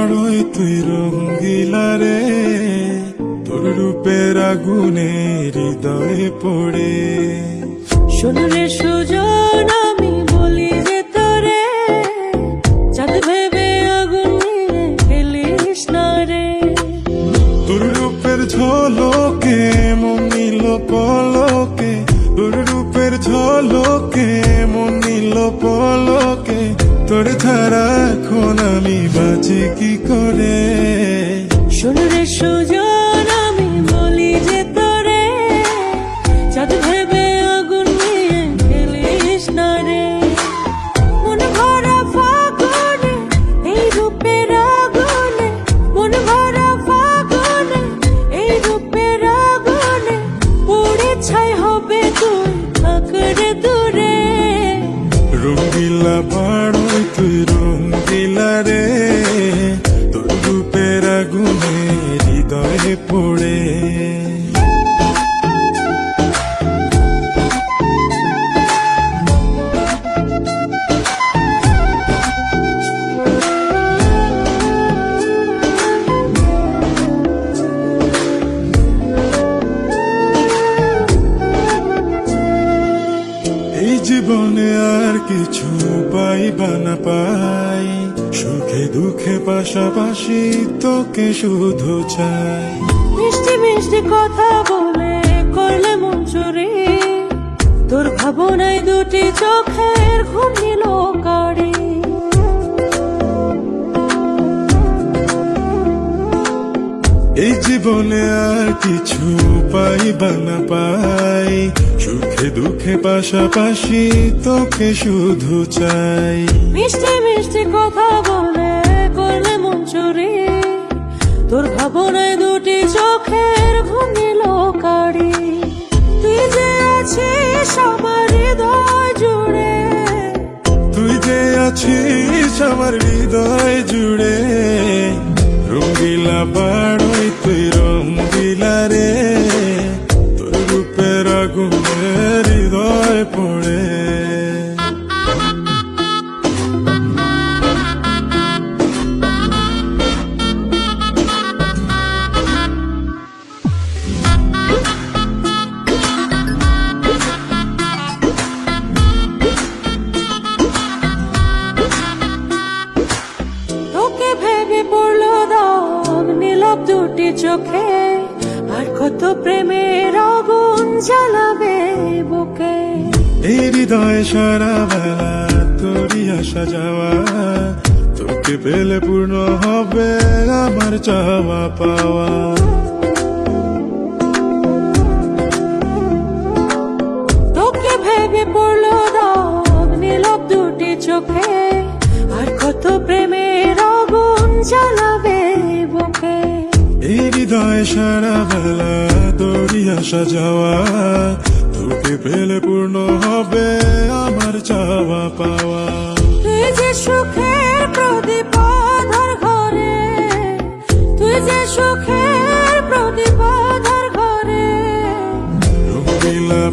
বাড়ই তুই রঙ্গিলা রে, তোর রূপের আগুনে হৃদয়ে পড়ে। শোন রে সুজন, আমি বলি যে তোরে, চাঁদ ভেবে আগুন নিয়ে খেলিস না রে। তোর রূপের ঝলকে মন নিল পলকে, তোর রূপের ঝলকে মন নিল পলকে, তোর ছাড়া এখন আমি বাঁচি কি করে। শোন রে সুজন, আমি বলি যে তোরে, চাঁদ ভেবে আগুন নিয়ে খেলিস না রে। মন ভরা ফাগুনে এই রূপের আগুনে, মন ভরা ফাগুনে এই রূপের আগুনে, পুড়ে ছাই হবে তুই থাক রে দূরে। রঙ্গিলা বাড়ই তুই রঙ্গিলা রে, তোর রূপের আগুনে হৃদয়ে পড়ে। এই জীবনে আর কিছু পাইবা না পাই, সুখে দুঃখে পাশাপাশি তোকে শুধু চাই। মিষ্টি মিষ্টি কথা বলে করলে মন চুরি, তোর ভাবনায় দুটি চোখের ঘুম নিল কারি। এই জীবনে আর কিছু পাইবা না পাই, সুখে দুঃখে পাশাপাশি তোকে শুধু চাই। মিষ্টি মিষ্টি কথা বলে করলে মন চুরি, তোর ভাবনায় দুটি চোখের ঘুম নিল কারি। তুই যে আছিস আমার হৃদয় জুড়ে, তুই যে আছিস আমার হৃদয় জুড়ে। রঙ্গিলা বাড়ই তুই রঙ্গিলা রে, তোর রূপের আগুনে হৃদয় পড়ে। তোকে ভেবে পড়লো দাগ নীলাভ দুটি চোখে, আর কত প্রেমের আগুন জ্বালাবে বুকে। এই হৃদয় সারা বেলা তোরই আসা যাওয়া, তোকে পেলে পূর্ণ হবে আমার চাওয়া পাওয়া। তোকে ভেবে পড়লো দাগ নীলাভ দুটি চোখে, আর কত প্রেমের আগুন জ্বালাবে বুকে। এই হৃদয় সারা বেলা তোরই আসা যাওয়া, তোকে পেলে পূর্ণ হবে আমার চাওয়া পাওয়া। তুই যে সুখের প্রদীপ আধার ঘরে, তুই যে সুখের প্রদীপ আধার ঘরে। রঙ্গিলা